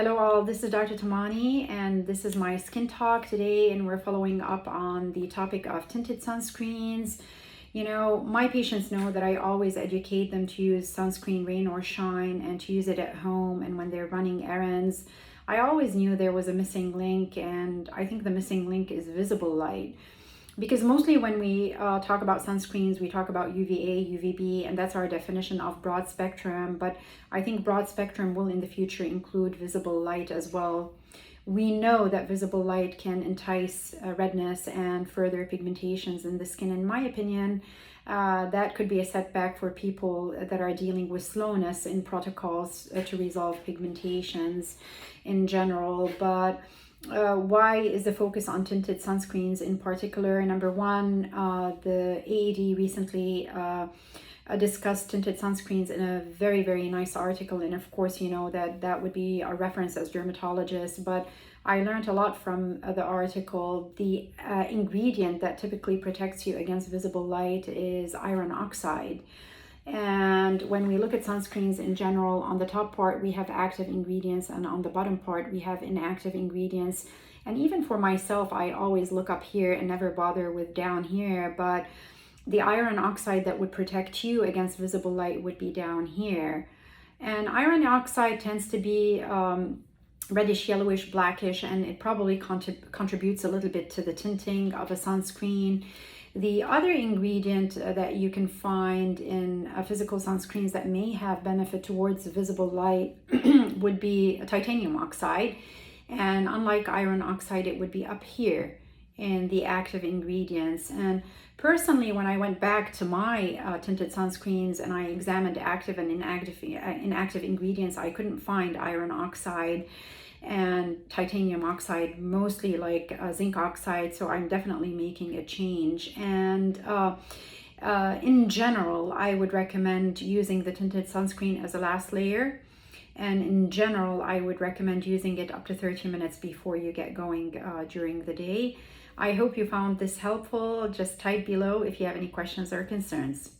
Hello all, this is Dr. Timani and this is my skin talk today, and we're following up on the topic of tinted sunscreens. You know, my patients know that I always educate them to use sunscreen rain or shine and to use it at home and when they're running errands. I always knew there was a missing link, and I think the missing link is visible light. Because mostly when we talk about sunscreens, we talk about UVA, UVB, and that's our definition of broad spectrum. But I think broad spectrum will in the future include visible light as well. We know that visible light can entice redness and further pigmentations in the skin. In my opinion, that could be a setback for people that are dealing with slowness in protocols to resolve pigmentations in general. But why is the focus on tinted sunscreens in particular? Number one, the AAD recently discussed tinted sunscreens in a very, very nice article. And of course, you know that would be a reference as dermatologists, but I learned a lot from the article. The ingredient that typically protects you against visible light is iron oxide. And when we look at sunscreens in general, on the top part we have active ingredients, and on the bottom part we have inactive ingredients. And even for myself, I always look up here and never bother with down here, but the iron oxide that would protect you against visible light would be down here. And iron oxide tends to be reddish, yellowish, blackish, and it probably contributes a little bit to the tinting of a sunscreen. The other ingredient that you can find in physical sunscreens that may have benefit towards visible light would be titanium oxide. And unlike iron oxide, it would be up here in the active ingredients. And personally, when I went back to my tinted sunscreens and I examined active and inactive ingredients, I couldn't find iron oxide and titanium oxide, mostly like zinc oxide. So I'm definitely making a change. And in general, I would recommend using the tinted sunscreen as a last layer. And in general, I would recommend using it up to 30 minutes before you get going during the day. I hope you found this helpful. Just type below if you have any questions or concerns.